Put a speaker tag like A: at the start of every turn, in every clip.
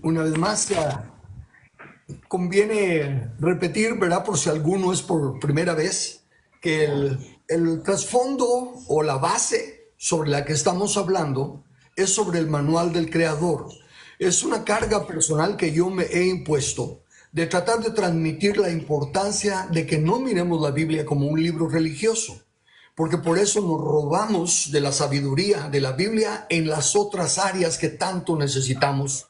A: Una vez más, conviene repetir, ¿verdad? Por si alguno es por primera vez, que el trasfondo o la base sobre la que estamos hablando es sobre el manual del Creador. Es una carga personal que yo me he impuesto de tratar de transmitir la importancia de que no miremos la Biblia como un libro religioso, porque por eso nos robamos de la sabiduría de la Biblia en las otras áreas que tanto necesitamos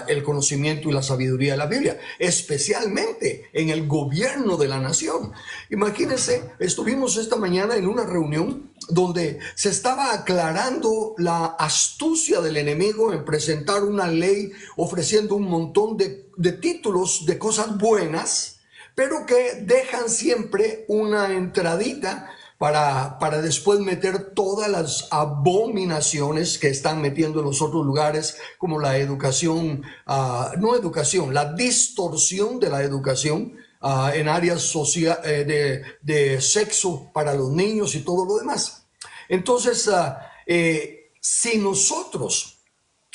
A: el conocimiento y la sabiduría de la Biblia, especialmente en el gobierno de la nación. Imagínense, estuvimos esta mañana en una reunión donde se estaba aclarando la astucia del enemigo en presentar una ley ofreciendo un montón de títulos de cosas buenas, pero que dejan siempre una entradita para después meter todas las abominaciones que están metiendo en los otros lugares, como la educación, no educación, la distorsión de la educación en áreas de sexo para los niños y todo lo demás. Entonces, si nosotros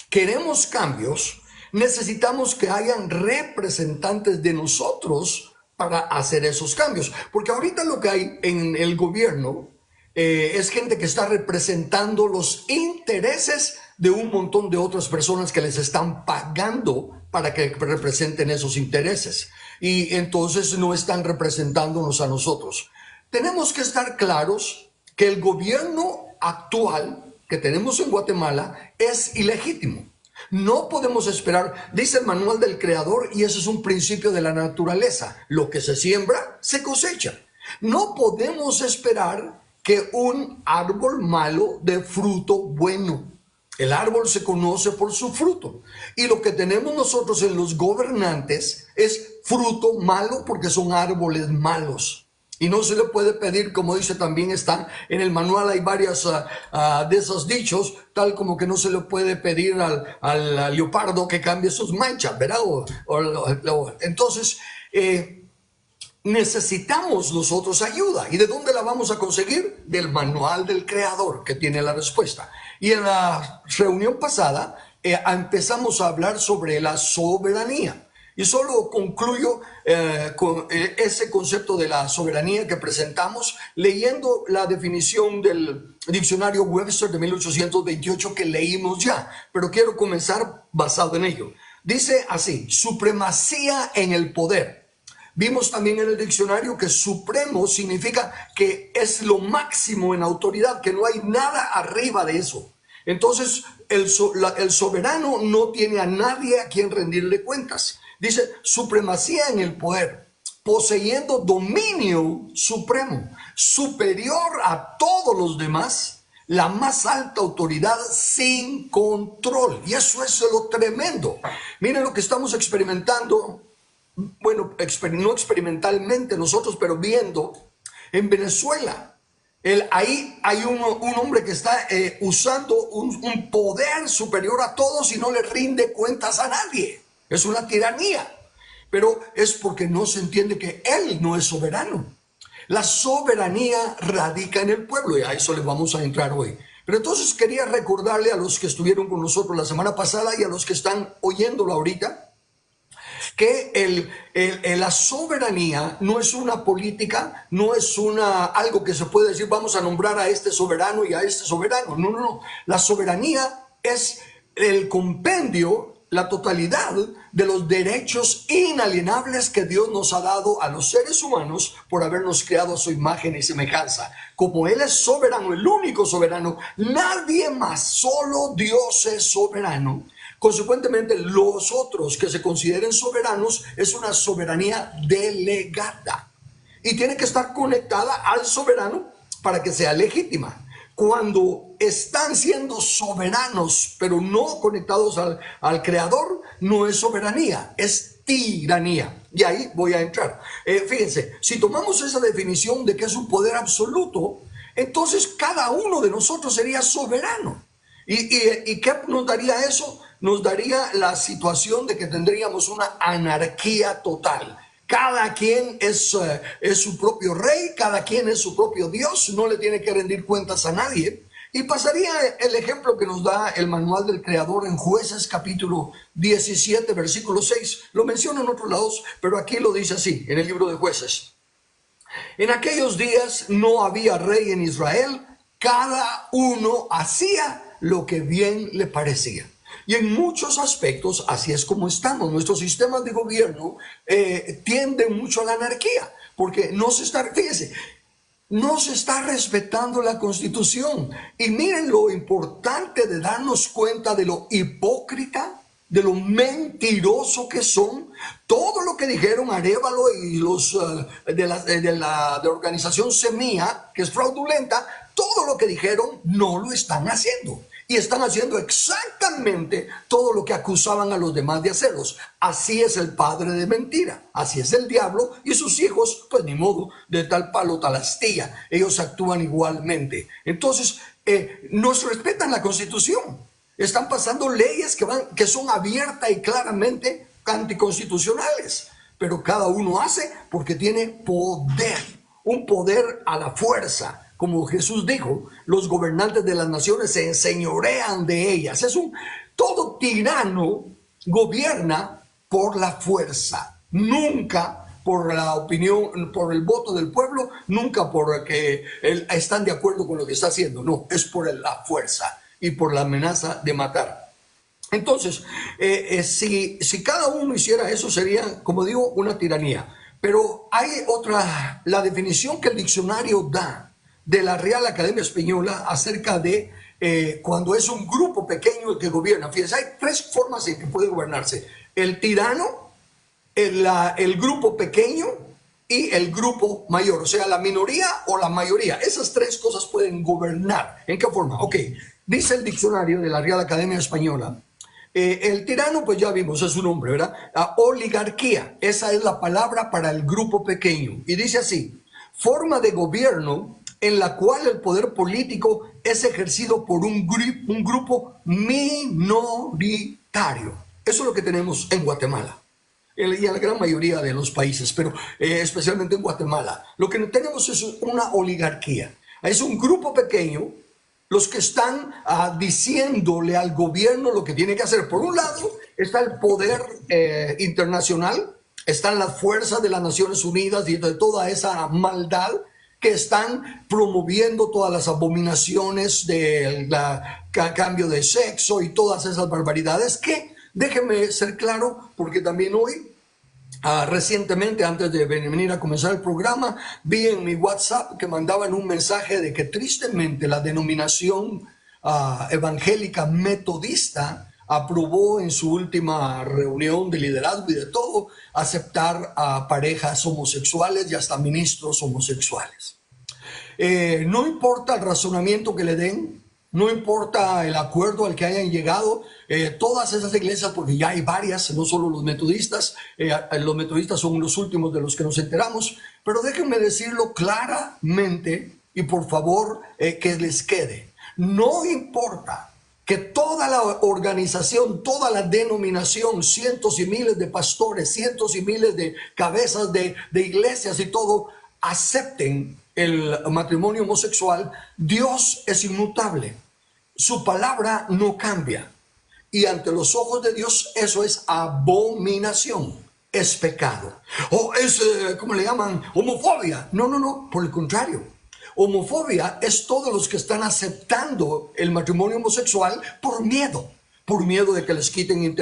A: queremos cambios, necesitamos que hayan representantes de nosotros para hacer esos cambios. Porque ahorita lo que hay en el gobierno es gente que está representando los intereses de un montón de otras personas que les están pagando para que representen esos intereses. Y entonces no están representándonos a nosotros. Tenemos que estar claros que el gobierno actual que tenemos en Guatemala es ilegítimo. No podemos esperar, dice el manual del Creador, y ese es un principio de la naturaleza: lo que se siembra, se cosecha. No podemos esperar que un árbol malo dé fruto bueno. El árbol se conoce por su fruto. Y lo que tenemos nosotros en los gobernantes es fruto malo porque son árboles malos. Y no se le puede pedir, como dice también está en el manual, hay varias de esos dichos, tal como que no se le puede pedir al leopardo que cambie sus manchas, ¿verdad? Entonces, necesitamos nosotros ayuda. ¿Y de dónde la vamos a conseguir? Del manual del Creador, que tiene la respuesta. Y en la reunión pasada empezamos a hablar sobre la soberanía. Y solo concluyo con ese concepto de la soberanía que presentamos leyendo la definición del diccionario Webster de 1828 que leímos ya, pero quiero comenzar basado en ello. Dice así: supremacía en el poder. Vimos también en el diccionario que supremo significa que es lo máximo en autoridad, que no hay nada arriba de eso. Entonces el soberano no tiene a nadie a quien rendirle cuentas. Dice supremacía en el poder, poseyendo dominio supremo, superior a todos los demás, la más alta autoridad sin control. Y eso es lo tremendo. Miren lo que estamos experimentando, bueno, no experimentalmente nosotros, pero viendo en Venezuela. Ahí hay un hombre que está usando un poder superior a todos y no le rinde cuentas a nadie. Es una tiranía, pero es porque no se entiende que él no es soberano. La soberanía radica en el pueblo y a eso le vamos a entrar hoy. Pero entonces quería recordarle a los que estuvieron con nosotros la semana pasada y a los que están oyéndolo ahorita, que la soberanía no es una política, no es algo que se puede decir vamos a nombrar a este soberano y a este soberano. No, no, no. La soberanía es el compendio, la totalidad de los derechos inalienables que Dios nos ha dado a los seres humanos por habernos creado a su imagen y semejanza. Como Él es soberano, el único soberano, nadie más, solo Dios es soberano. Consecuentemente, los otros que se consideren soberanos es una soberanía delegada y tiene que estar conectada al soberano para que sea legítima. Cuando están siendo soberanos pero no conectados al Creador, no es soberanía, es tiranía. Y ahí voy a entrar. Fíjense, si tomamos esa definición de que es un poder absoluto, entonces cada uno de nosotros sería soberano. ¿Y qué nos daría eso? Nos daría la situación de que tendríamos una anarquía total. Cada quien es su propio rey, cada quien es su propio Dios, no le tiene que rendir cuentas a nadie. Y pasaría el ejemplo que nos da el manual del creador en Jueces capítulo 17, versículo 6. Lo menciona en otros lados, pero aquí lo dice así, en el libro de Jueces. En aquellos días no había rey en Israel, cada uno hacía lo que bien le parecía. Y en muchos aspectos así es como estamos. Nuestros sistemas de gobierno tienden mucho a la anarquía, porque no se está, fíjense, no se está respetando la Constitución. Y miren lo importante de darnos cuenta de lo hipócrita, de lo mentiroso que son. Todo lo que dijeron Arévalo y los de la organización Semilla, que es fraudulenta, todo lo que dijeron no lo están haciendo. Y están haciendo exactamente todo lo que acusaban a los demás de hacerlos. Así es el padre de mentira, así es el diablo y sus hijos, pues ni modo, de tal palo tal astilla. Ellos actúan igualmente. Entonces, no se respetan la Constitución. Están pasando leyes que son abiertas y claramente anticonstitucionales. Pero cada uno hace porque tiene poder, un poder a la fuerza. Como Jesús dijo, los gobernantes de las naciones se enseñorean de ellas. Todo tirano gobierna por la fuerza, nunca por la opinión, por el voto del pueblo, nunca porque están de acuerdo con lo que está haciendo. No, es por la fuerza y por la amenaza de matar. Entonces, si cada uno hiciera eso, sería, como digo, una tiranía. Pero hay otra, la definición que el diccionario da de la Real Academia Española acerca de cuando es un grupo pequeño el que gobierna. Fíjense, hay tres formas en que puede gobernarse: el tirano, el grupo pequeño y el grupo mayor, o sea, la minoría o la mayoría. Esas tres cosas pueden gobernar. ¿En qué forma? Ok, dice el diccionario de la Real Academia Española. El tirano, pues ya vimos, es su nombre, ¿verdad? Oligarquía, esa es la palabra para el grupo pequeño. Y dice así: forma de gobierno en la cual el poder político es ejercido por un grupo minoritario. Eso es lo que tenemos en Guatemala y en la gran mayoría de los países, pero especialmente en Guatemala. Lo que tenemos es una oligarquía. Es un grupo pequeño, los que están diciéndole al gobierno lo que tiene que hacer. Por un lado está el poder internacional, están las fuerzas de las Naciones Unidas y de toda esa maldad que están promoviendo todas las abominaciones del cambio de sexo y todas esas barbaridades que, déjenme ser claro, porque también hoy, recientemente, antes de venir a comenzar el programa, vi en mi WhatsApp que mandaban un mensaje de que tristemente la denominación evangélica metodista aprobó en su última reunión de liderazgo y de todo aceptar a parejas homosexuales y hasta ministros homosexuales. No importa el razonamiento que le den, no importa el acuerdo al que hayan llegado, todas esas iglesias, porque ya hay varias, no solo los metodistas son los últimos de los que nos enteramos, pero déjenme decirlo claramente y por favor que les quede. No importa que toda la organización, toda la denominación, cientos y miles de pastores, cientos y miles de cabezas de iglesias y todo, acepten el matrimonio homosexual. Dios es inmutable. Su palabra no cambia. Y ante los ojos de Dios eso es abominación, es pecado. O es, ¿cómo le llaman? Homofobia. No, por el contrario. Homofobia es todos los que están aceptando el matrimonio homosexual por miedo de que les quiten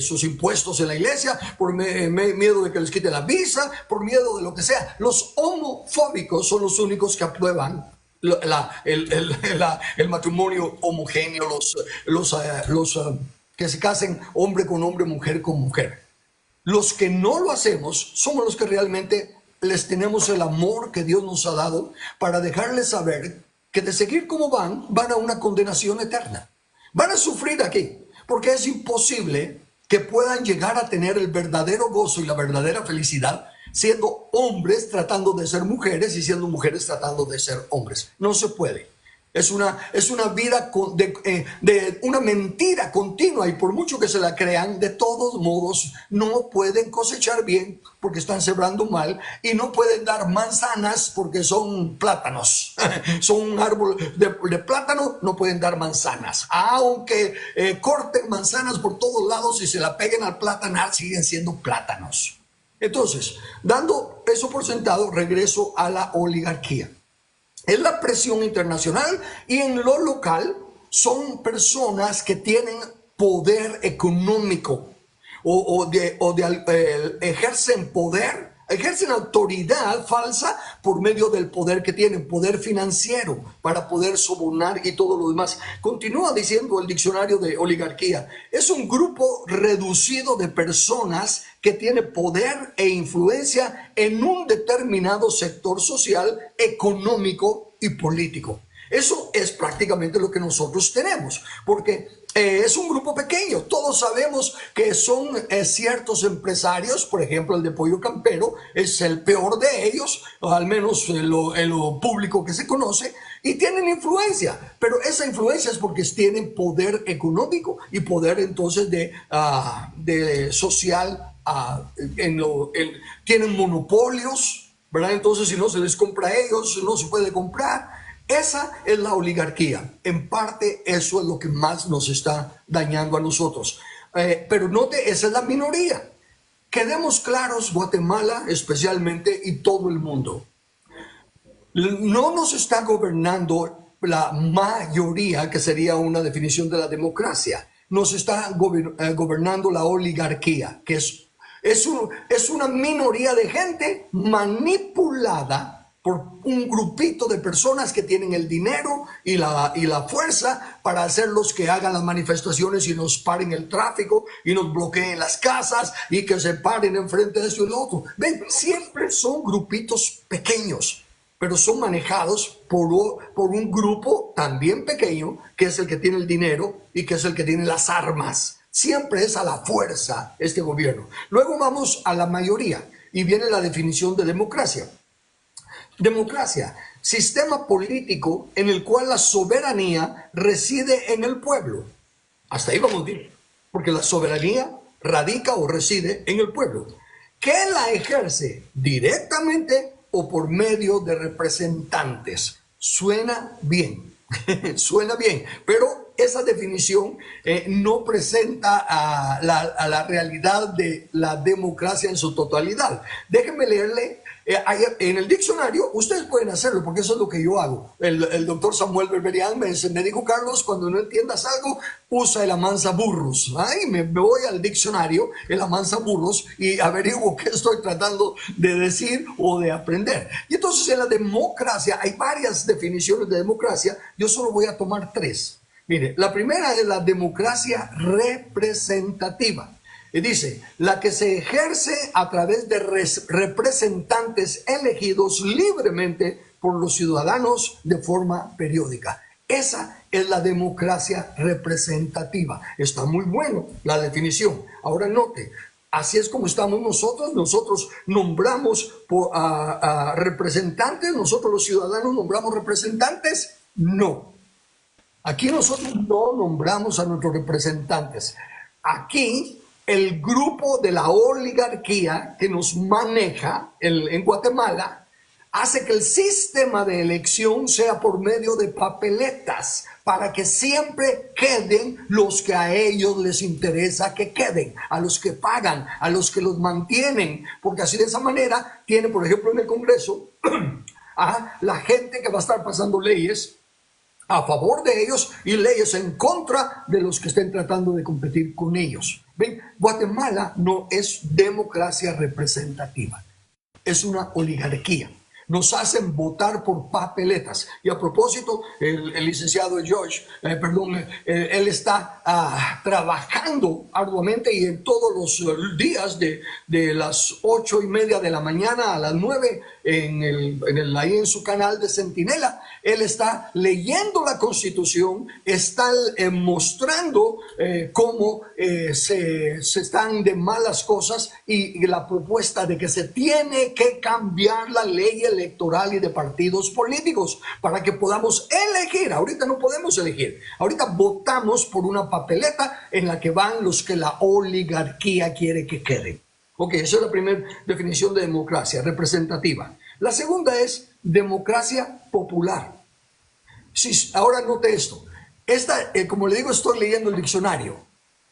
A: sus impuestos en la iglesia, por miedo de que les quiten la visa, por miedo de lo que sea. Los homofóbicos son los únicos que aprueban el matrimonio homogéneo, los que se casen hombre con hombre, mujer con mujer. Los que no lo hacemos somos los que realmente les tenemos el amor que Dios nos ha dado para dejarles saber que de seguir como van a una condenación eterna. Van a sufrir aquí, porque es imposible que puedan llegar a tener el verdadero gozo y la verdadera felicidad siendo hombres tratando de ser mujeres y siendo mujeres tratando de ser hombres. No se puede. Es una vida de una mentira continua, y por mucho que se la crean, de todos modos no pueden cosechar bien porque están sembrando mal, y no pueden dar manzanas porque son plátanos. Son un árbol de plátano, no pueden dar manzanas. Aunque corten manzanas por todos lados y se la peguen al plátano, siguen siendo plátanos. Entonces, dando eso por sentado, regreso a la oligarquía. Es la presión internacional, y en lo local son personas que tienen poder económico ejercen poder, ejercen autoridad falsa por medio del poder que tienen, poder financiero, para poder sobornar y todo lo demás. Continúa diciendo el diccionario de oligarquía: es un grupo reducido de personas que tiene poder e influencia en un determinado sector social, económico y político. Eso es prácticamente lo que nosotros tenemos, porque es un grupo pequeño. Todos sabemos que son ciertos empresarios. Por ejemplo, el de Pollo Campero es el peor de ellos, o al menos en lo público que se conoce, y tienen influencia, pero esa influencia es porque tienen poder económico y poder entonces de social, tienen monopolios, ¿verdad? Entonces, si no se les compra a ellos, no se puede comprar. Esa es la oligarquía. En parte, eso es lo que más nos está dañando a nosotros. Pero note, esa es la minoría. Quedemos claros, Guatemala especialmente, y todo el mundo. No nos está gobernando la mayoría, que sería una definición de la democracia. Nos está gobernando la oligarquía, que es una minoría de gente manipulada por un grupito de personas que tienen el dinero y la fuerza para hacer los que hagan las manifestaciones y nos paren el tráfico y nos bloqueen las casas y que se paren enfrente de eso y lo otro. Ven, siempre son grupitos pequeños, pero son manejados por un grupo también pequeño, que es el que tiene el dinero y que es el que tiene las armas. Siempre es a la fuerza este gobierno. Luego vamos a la mayoría y viene la definición de democracia. Democracia: sistema político en el cual la soberanía reside en el pueblo. Hasta ahí vamos bien, porque la soberanía radica o reside en el pueblo, que la ejerce directamente o por medio de representantes. Suena bien, suena bien, pero esa definición no presenta a la realidad de la democracia en su totalidad. Déjenme leerle. En el diccionario, ustedes pueden hacerlo, porque eso es lo que yo hago. El doctor Samuel Berberian me dijo: Carlos, cuando no entiendas algo, usa el Amansa Burros. Ahí me voy al diccionario, el Amansa Burros, y averiguo qué estoy tratando de decir o de aprender. Y entonces, en la democracia hay varias definiciones de democracia. Yo solo voy a tomar tres. Mire, la primera es la democracia representativa. Y dice: la que se ejerce a través de representantes elegidos libremente por los ciudadanos de forma periódica. Esa es la democracia representativa. Está muy bueno la definición. Ahora note, así es como estamos nosotros. Nosotros nombramos a representantes. Nosotros los ciudadanos nombramos representantes. No. Aquí nosotros no nombramos a nuestros representantes. Aquí el grupo de la oligarquía que nos maneja en Guatemala hace que el sistema de elección sea por medio de papeletas, para que siempre queden los que a ellos les interesa que queden, a los que pagan, a los que los mantienen, porque así de esa manera tiene, por ejemplo, en el Congreso a la gente que va a estar pasando leyes a favor de ellos y leyes en contra de los que estén tratando de competir con ellos. Ven, Guatemala no es democracia representativa, es una oligarquía. Nos hacen votar por papeletas. Y a propósito, el licenciado George, él está trabajando arduamente y en todos los días de las 8:30 de la mañana a las 9 ahí en su canal de Centinela. Él está leyendo la Constitución, está mostrando cómo se están de malas cosas y la propuesta de que se tiene que cambiar la ley electoral y de partidos políticos para que podamos elegir. Ahorita no podemos elegir. Ahorita votamos por una papeleta en la que van los que la oligarquía quiere que queden. Ok, esa es la primera definición de democracia representativa. La segunda es democracia popular. Sí, ahora note esto. Como le digo, estoy leyendo el diccionario.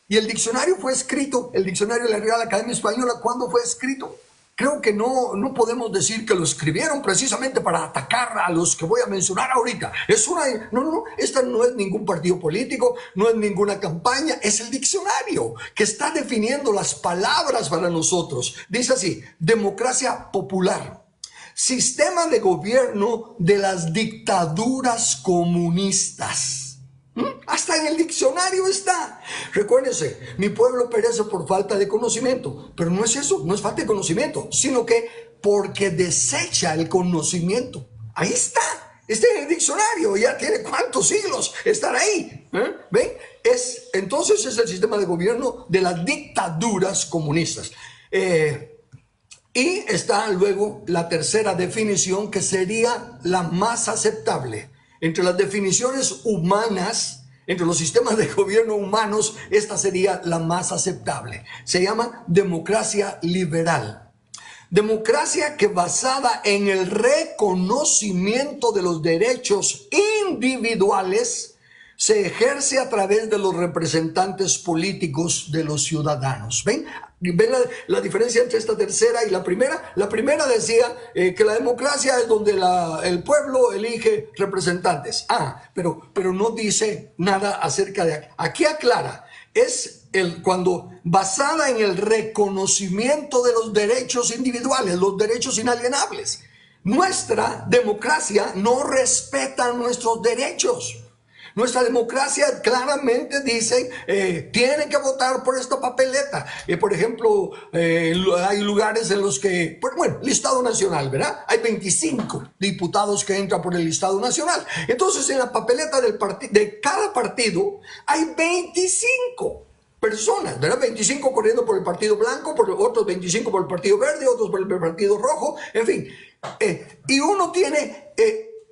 A: Y el diccionario fue escrito, el diccionario de la Real Academia Española, ¿cuándo fue escrito? Creo que no podemos decir que lo escribieron precisamente para atacar a los que voy a mencionar ahorita. Esta no es ningún partido político, no es ninguna campaña, es el diccionario que está definiendo las palabras para nosotros. Dice así: democracia popular, sistema de gobierno de las dictaduras comunistas. Hasta en el diccionario está. Recuérdense, mi pueblo perece por falta de conocimiento, pero no es eso, no es falta de conocimiento, sino que porque desecha el conocimiento. Ahí está en el diccionario, ya tiene cuántos siglos estar ahí. ¿Ven? Entonces es el sistema de gobierno de las dictaduras comunistas. Y está luego la tercera definición, que sería la más aceptable. Entre las definiciones humanas, entre los sistemas de gobierno humanos, esta sería la más aceptable. Se llama democracia liberal. Democracia que, basada en el reconocimiento de los derechos individuales, se ejerce a través de los representantes políticos de los ciudadanos. ¿Ven? ¿Ven la diferencia entre esta tercera y la primera? La primera decía que la democracia es donde el pueblo elige representantes. Pero no dice nada acerca de... Aquí aclara, es cuando basada en el reconocimiento de los derechos individuales, los derechos inalienables. Nuestra democracia no respeta nuestros derechos. Nuestra democracia claramente dice, tienen que votar por esta papeleta. Por ejemplo, hay lugares en los que, bueno, listado nacional, ¿verdad? Hay 25 diputados que entran por el listado nacional. Entonces, en la papeleta de cada partido hay 25 personas, ¿verdad? 25 corriendo por el partido blanco, por otros 25 por el partido verde, otros por el partido rojo, en fin. Y uno tiene,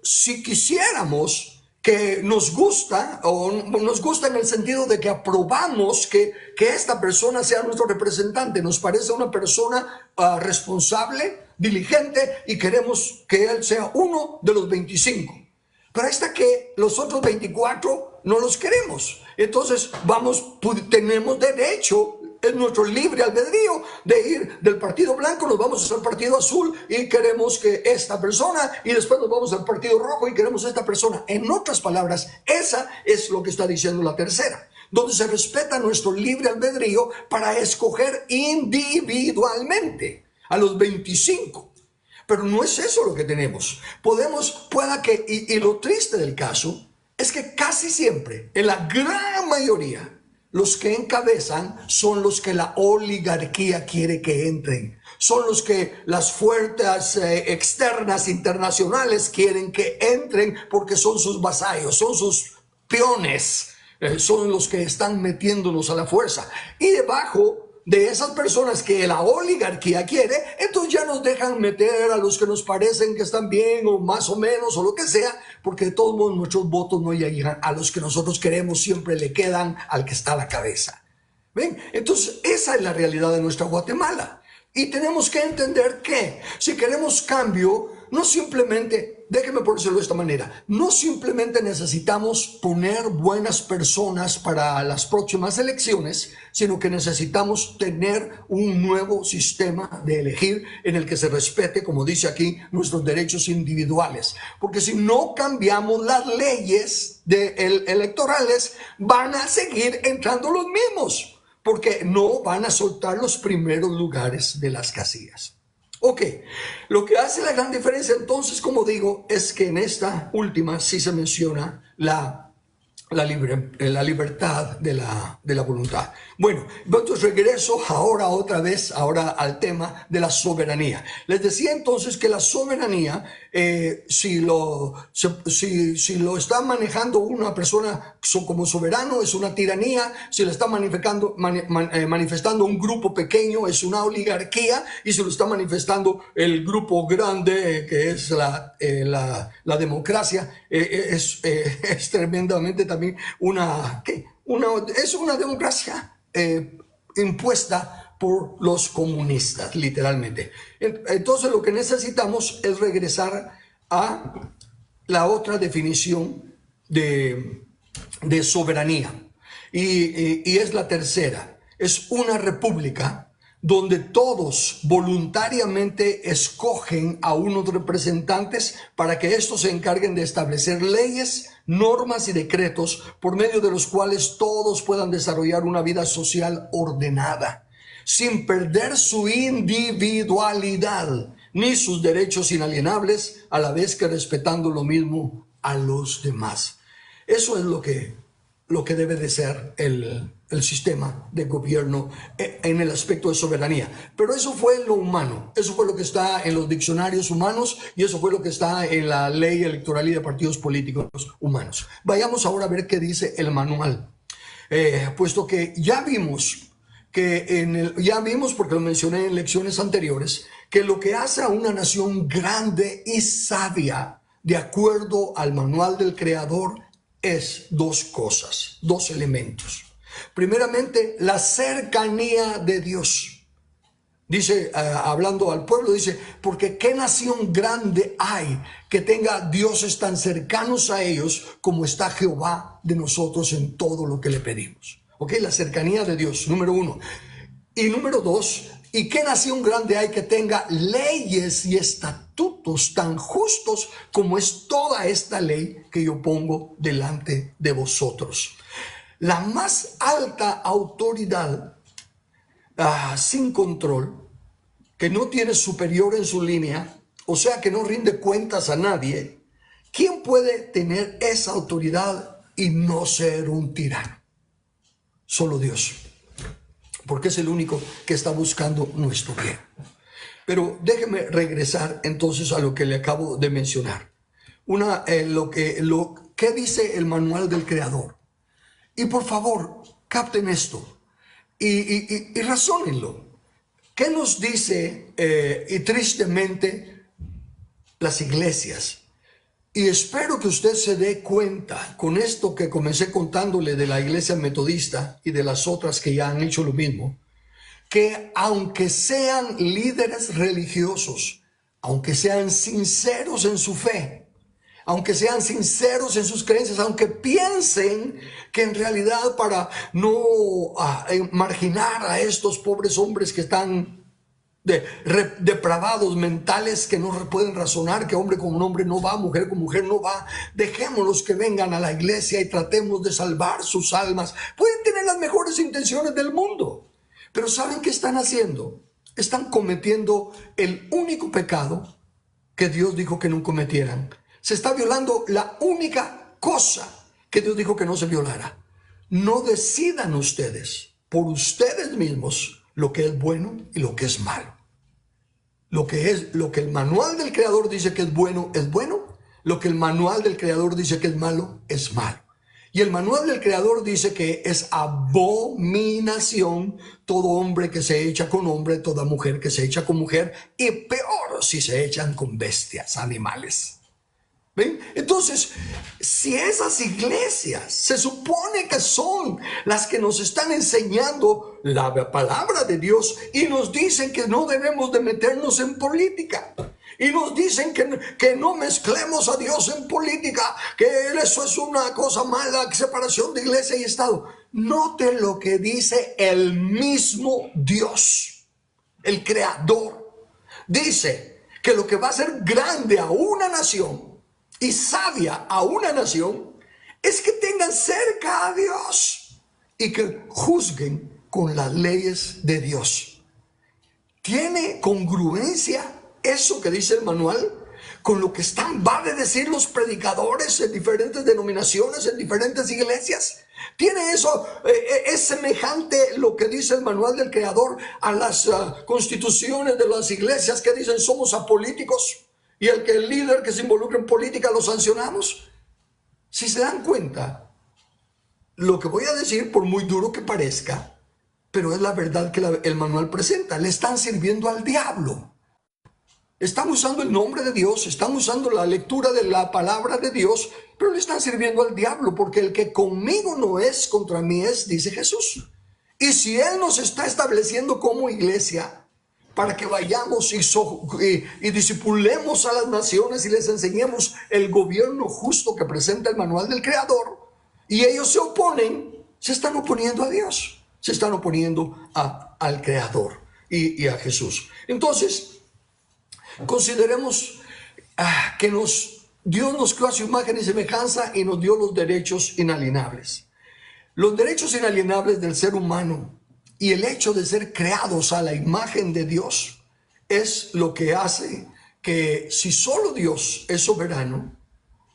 A: si quisiéramos, que nos gusta, o nos gusta en el sentido de que aprobamos que esta persona sea nuestro representante, nos parece una persona responsable, diligente, y queremos que él sea uno de los 25. Pero hasta que los otros 24 no los queremos. Entonces tenemos derecho, es nuestro libre albedrío de ir del partido blanco, nos vamos al partido azul y queremos que esta persona, y después nos vamos al partido rojo y queremos esta persona. En otras palabras, esa es lo que está diciendo la tercera, donde se respeta nuestro libre albedrío para escoger individualmente a los 25. Pero no es eso lo que tenemos. Y lo triste del caso es que casi siempre, en la gran mayoría, los que encabezan son los que la oligarquía quiere que entren. Son los que las fuerzas externas, internacionales, quieren que entren porque son sus vasallos, son sus peones, son los que están metiéndonos a la fuerza. Y debajo de esas personas que la oligarquía quiere, entonces ya nos dejan meter a los que nos parecen que están bien o más o menos o lo que sea, porque de todos modos nuestros votos no llegan a los que nosotros queremos, siempre le quedan al que está a la cabeza. ¿Ven? Entonces esa es la realidad de nuestra Guatemala. Y tenemos que entender que si queremos cambio, no simplemente, déjeme ponérselo de esta manera, no simplemente necesitamos poner buenas personas para las próximas elecciones, sino que necesitamos tener un nuevo sistema de elegir en el que se respete, como dice aquí, nuestros derechos individuales. Porque si no cambiamos las leyes electorales, van a seguir entrando los mismos, porque no van a soltar los primeros lugares de las casillas. Ok, lo que hace la gran diferencia entonces, como digo, es que en esta última sí se menciona la libertad de la voluntad. Bueno, entonces regreso otra vez al tema de la soberanía. Les decía entonces que la soberanía, si lo está manejando una persona como soberano, es una tiranía. Si lo está manifestando un grupo pequeño, es una oligarquía. Y si lo está manifestando el grupo grande, que es la democracia, es tremendamente también es una democracia impuesta por los comunistas, literalmente. Entonces lo que necesitamos es regresar a la otra definición de soberanía, y es la tercera. Es una república donde todos voluntariamente escogen a unos representantes para que estos se encarguen de establecer leyes, normas y decretos por medio de los cuales todos puedan desarrollar una vida social ordenada, sin perder su individualidad ni sus derechos inalienables, a la vez que respetando lo mismo a los demás. Eso es lo que debe de ser el sistema de gobierno en el aspecto de soberanía. Pero eso fue lo humano, eso fue lo que está en los diccionarios humanos, y eso fue lo que está en la ley electoral y de partidos políticos humanos. Vayamos ahora a ver qué dice el manual, puesto que ya vimos porque lo mencioné en lecciones anteriores, que lo que hace a una nación grande y sabia, de acuerdo al manual del Creador, es dos cosas, dos elementos. Primeramente, la cercanía de Dios. Dice, hablando al pueblo, dice, porque qué nación grande hay que tenga dioses tan cercanos a ellos como está Jehová de nosotros en todo lo que le pedimos. Ok, la cercanía de Dios, número uno. Y número dos, ¿y qué nación grande hay que tenga leyes y estatutos tan justos como es toda esta ley que yo pongo delante de vosotros? La más alta autoridad, sin control, que no tiene superior en su línea, o sea que no rinde cuentas a nadie, ¿quién puede tener esa autoridad y no ser un tirano? Solo Dios, porque es el único que está buscando nuestro bien. Pero déjeme regresar entonces a lo que le acabo de mencionar. ¿Qué dice el manual del Creador? Y por favor, capten esto y razónenlo. ¿Qué nos dice, y tristemente, las iglesias? Y espero que usted se dé cuenta con esto que comencé contándole de la iglesia metodista y de las otras que ya han hecho lo mismo, que aunque sean líderes religiosos, aunque sean sinceros en su fe, aunque sean sinceros en sus creencias, aunque piensen que en realidad para no marginar a estos pobres hombres que están depravados mentales, que no pueden razonar, que hombre con hombre no va, mujer con mujer no va, dejémoslos que vengan a la iglesia y tratemos de salvar sus almas. Pueden tener las mejores intenciones del mundo, pero ¿saben qué están haciendo? Están cometiendo el único pecado que Dios dijo que no cometieran. Se está violando la única cosa que Dios dijo que no se violara. No decidan ustedes por ustedes mismos lo que es bueno y lo que es malo. Lo que el manual del Creador dice que es bueno, lo que el manual del Creador dice que es malo. Y el manual del Creador dice que es abominación todo hombre que se echa con hombre, toda mujer que se echa con mujer, y peor si se echan con bestias, animales. ¿Ven? Entonces, si esas iglesias se supone que son las que nos están enseñando la palabra de Dios y nos dicen que no debemos de meternos en política, y nos dicen que no mezclemos a Dios en política, que eso es una cosa mala, separación de iglesia y Estado. Note lo que dice el mismo Dios, el Creador. Dice que lo que va a hacer grande a una nación y sabia a una nación es que tengan cerca a Dios y que juzguen con las leyes de Dios. ¿Tiene congruencia eso que dice el manual con lo que están, va a decir los predicadores en diferentes denominaciones, en diferentes iglesias. Tiene eso, es semejante lo que dice el manual del creador a las constituciones de las iglesias que dicen somos apolíticos y el líder que se involucra en política lo sancionamos. Si se dan cuenta, lo que voy a decir, por muy duro que parezca, pero es la verdad que el manual presenta, le están sirviendo al diablo. Están usando el nombre de Dios, están usando la lectura de la palabra de Dios, pero le están sirviendo al diablo, porque el que conmigo no es, contra mí es, dice Jesús. Y si Él nos está estableciendo como iglesia, para que vayamos y discipulemos a las naciones y les enseñemos el gobierno justo que presenta el manual del Creador, y ellos se oponen, se están oponiendo a Dios, se están oponiendo al Creador y a Jesús. Entonces, consideremos que Dios nos creó a su imagen y semejanza y nos dio los derechos inalienables. Los derechos inalienables del ser humano y el hecho de ser creados a la imagen de Dios es lo que hace que, si solo Dios es soberano,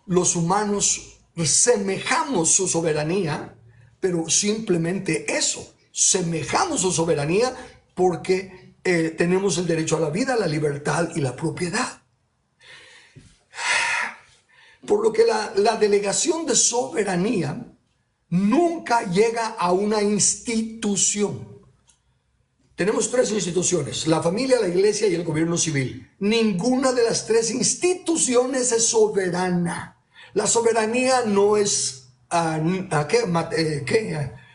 A: los humanos semejamos su soberanía, pero simplemente eso, semejamos su soberanía porque tenemos el derecho a la vida, la libertad y la propiedad. Por lo que la delegación de soberanía nunca llega a una institución. Tenemos tres instituciones: la familia, la iglesia y el gobierno civil. Ninguna de las tres instituciones es soberana. La soberanía no es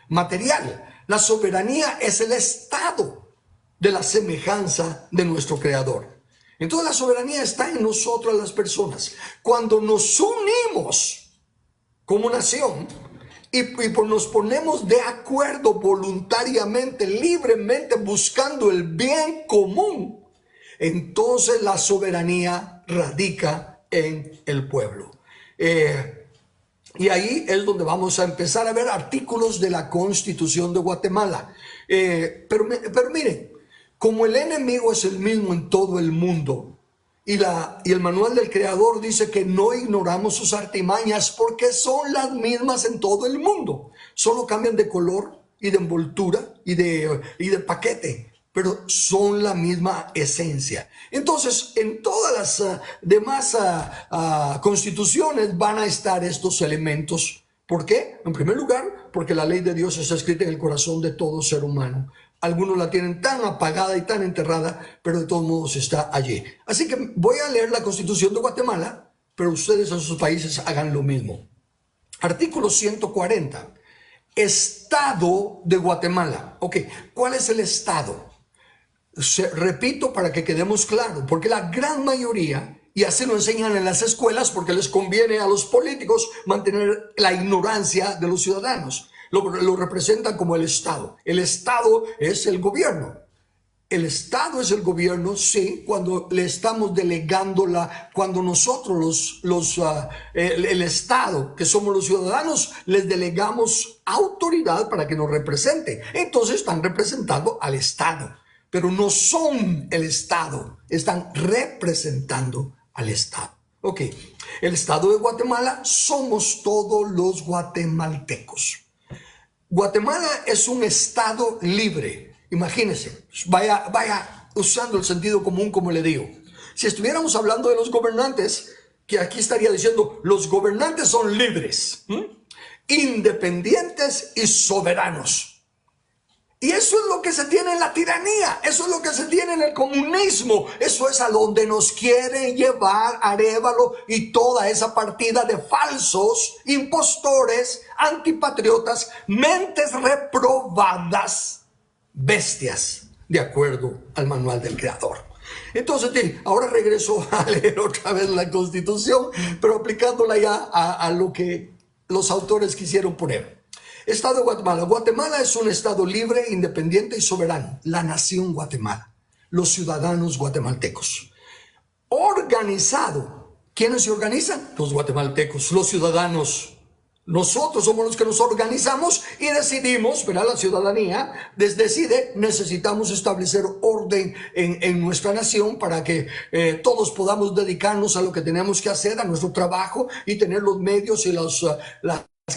A: material. La soberanía es el estado de la semejanza de nuestro Creador. Entonces la soberanía está en nosotros, las personas. Cuando nos unimos como nación y nos ponemos de acuerdo voluntariamente, libremente, buscando el bien común, entonces la soberanía radica en el pueblo. Y ahí es donde vamos a empezar a ver artículos de la Constitución de Guatemala. Pero miren, como el enemigo es el mismo en todo el mundo y el manual del Creador dice que no ignoramos sus artimañas porque son las mismas en todo el mundo. Solo cambian de color y de envoltura y de paquete, pero son la misma esencia. Entonces, en todas las demás constituciones van a estar estos elementos. ¿Por qué? En primer lugar, porque la ley de Dios está escrita en el corazón de todo ser humano. Algunos la tienen tan apagada y tan enterrada, pero de todos modos está allí. Así que voy a leer la Constitución de Guatemala, pero ustedes en sus países hagan lo mismo. Artículo 140. Estado de Guatemala. Ok, ¿cuál es el Estado? Repito para que quedemos claros, porque la gran mayoría, y así lo enseñan en las escuelas, porque les conviene a los políticos mantener la ignorancia de los ciudadanos. Lo representan como el Estado. El Estado es el gobierno. El Estado es el gobierno, sí, cuando le estamos delegando cuando nosotros, el Estado, que somos los ciudadanos, les delegamos autoridad para que nos represente. Entonces están representando al Estado, pero no son el Estado, están representando al Estado. Ok, el Estado de Guatemala somos todos los guatemaltecos. Guatemala es un estado libre. Imagínense, vaya usando el sentido común como le digo. Si estuviéramos hablando de los gobernantes, que aquí estaría diciendo, los gobernantes son libres, independientes y soberanos. Y eso es lo que se tiene en la tiranía, eso es lo que se tiene en el comunismo, eso es a donde nos quieren llevar Arévalo y toda esa partida de falsos, impostores, antipatriotas, mentes reprobadas, bestias, de acuerdo al manual del Creador. Entonces, ahora regreso a leer otra vez la Constitución, pero aplicándola ya a lo que los autores quisieron poner. Estado de Guatemala. Guatemala es un estado libre, independiente y soberano. La nación Guatemala. Los ciudadanos guatemaltecos. Organizado. ¿Quiénes se organizan? Los guatemaltecos, los ciudadanos Nosotros somos los que nos organizamos y decidimos, ¿verdad? La ciudadanía decide, necesitamos establecer orden en nuestra nación para que todos podamos dedicarnos a lo que tenemos que hacer, a nuestro trabajo, y tener los medios y las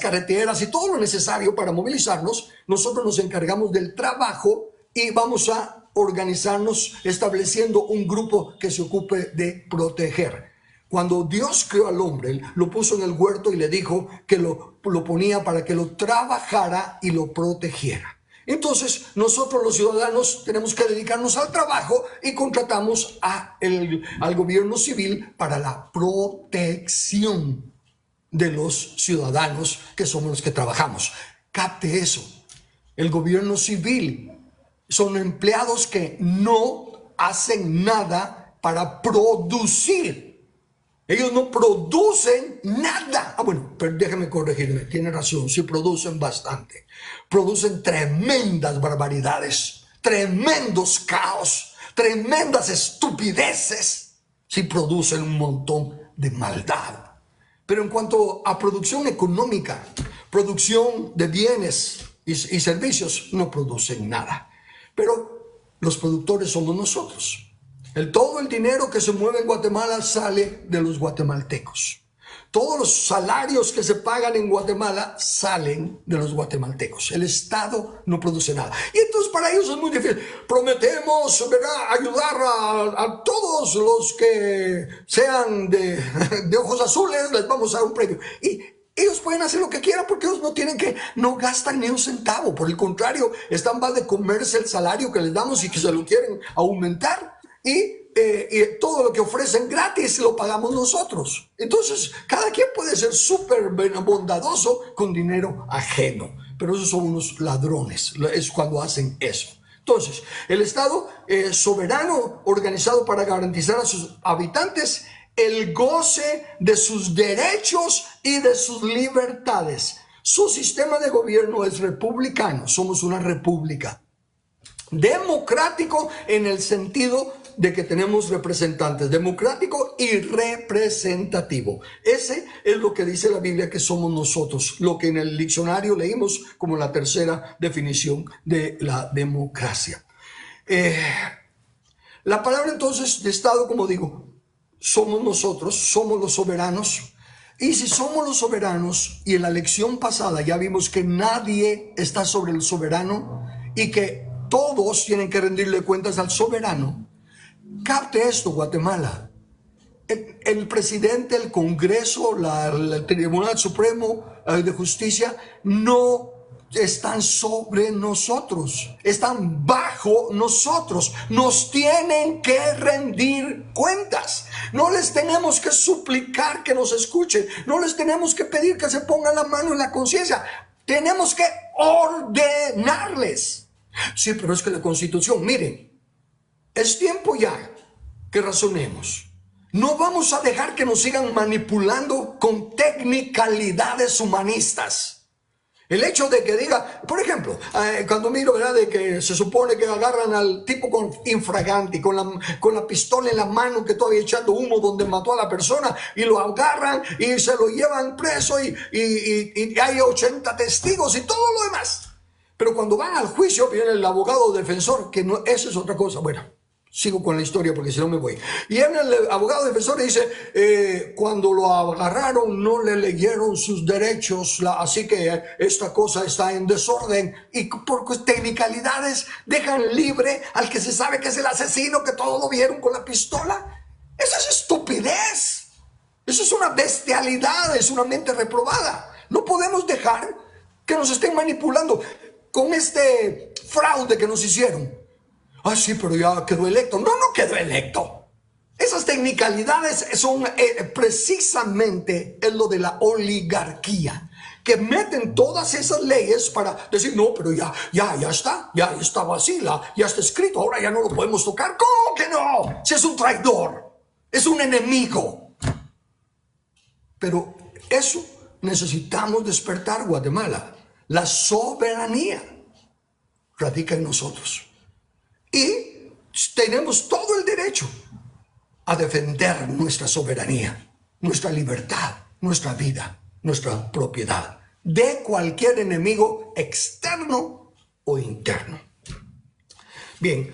A: carreteras y todo lo necesario para movilizarnos. Nosotros nos encargamos del trabajo y vamos a organizarnos estableciendo un grupo que se ocupe de proteger. Cuando Dios creó al hombre, lo puso en el huerto y le dijo que lo ponía para que lo trabajara y lo protegiera. Entonces, nosotros los ciudadanos tenemos que dedicarnos al trabajo y contratamos al gobierno civil para la protección de los ciudadanos que somos los que trabajamos. Capte eso. El gobierno civil son empleados que no hacen nada para producir. Ellos no producen nada. Bueno, pero déjeme corregirme, tiene razón, sí producen bastante. Producen tremendas barbaridades, tremendos caos, tremendas estupideces. Sí producen un montón de maldad. Pero en cuanto a producción económica, producción de bienes y servicios, no producen nada. Pero los productores somos nosotros. Todo el dinero que se mueve en Guatemala sale de los guatemaltecos. Todos los salarios que se pagan en Guatemala salen de los guatemaltecos. El Estado no produce nada. Y entonces para ellos es muy difícil. Prometemos, ¿verdad?, ayudar a todos los que sean de ojos azules, les vamos a dar un premio. Y ellos pueden hacer lo que quieran porque ellos no gastan ni un centavo. Por el contrario, están más de comerse el salario que les damos y que se lo quieren aumentar. Y todo lo que ofrecen gratis lo pagamos nosotros. Entonces, cada quien puede ser súper bondadoso con dinero ajeno. Pero esos son unos ladrones, es cuando hacen eso. Entonces, el Estado soberano, organizado para garantizar a sus habitantes el goce de sus derechos y de sus libertades. Su sistema de gobierno es republicano, somos una república. Democrático en el sentido de que tenemos representantes, democrático y representativo. Ese es lo que dice la Biblia que somos nosotros, lo que en el diccionario leímos como la tercera definición de la democracia. La palabra entonces de Estado, como digo, somos nosotros, somos los soberanos. Y si somos los soberanos, y en la lección pasada ya vimos que nadie está sobre el soberano y que todos tienen que rendirle cuentas al soberano. Capte esto, Guatemala. El presidente, el Congreso, el Tribunal Supremo de Justicia no están sobre nosotros, están bajo nosotros. Nos tienen que rendir cuentas. No les tenemos que suplicar que nos escuchen, no les tenemos que pedir que se pongan la mano en la conciencia. Tenemos que ordenarles. Sí, pero es que la Constitución, miren, es tiempo ya que razonemos. No vamos a dejar que nos sigan manipulando con tecnicalidades humanistas. El hecho de que diga, por ejemplo, cuando miro, ¿verdad?, de que se supone que agarran al tipo con infraganti, con la pistola en la mano, que todavía echando humo donde mató a la persona, y lo agarran y se lo llevan preso y hay 80 testigos y todo lo demás. Pero cuando van al juicio viene el abogado defensor, que no, eso es otra cosa. Bueno, sigo con la historia porque si no me voy. Y viene el abogado defensor y dice, cuando lo agarraron no le leyeron sus derechos, así que esta cosa está en desorden. Y por tecnicalidades dejan libre al que se sabe que es el asesino, que todos lo vieron con la pistola. Eso es estupidez. Eso es una bestialidad, es una mente reprobada. No podemos dejar que nos estén manipulando con este fraude que nos hicieron. Ah, sí, pero ya quedó electo. No, no quedó electo. Esas tecnicalidades son precisamente en lo de la oligarquía, que meten todas esas leyes para decir, no, pero ya está, ya estaba así, ya está escrito, ahora ya no lo podemos tocar. ¿Cómo que no? Si es un traidor, es un enemigo. Pero eso necesitamos despertar, Guatemala. La soberanía radica en nosotros. Y tenemos todo el derecho a defender nuestra soberanía, nuestra libertad, nuestra vida, nuestra propiedad de cualquier enemigo externo o interno. Bien,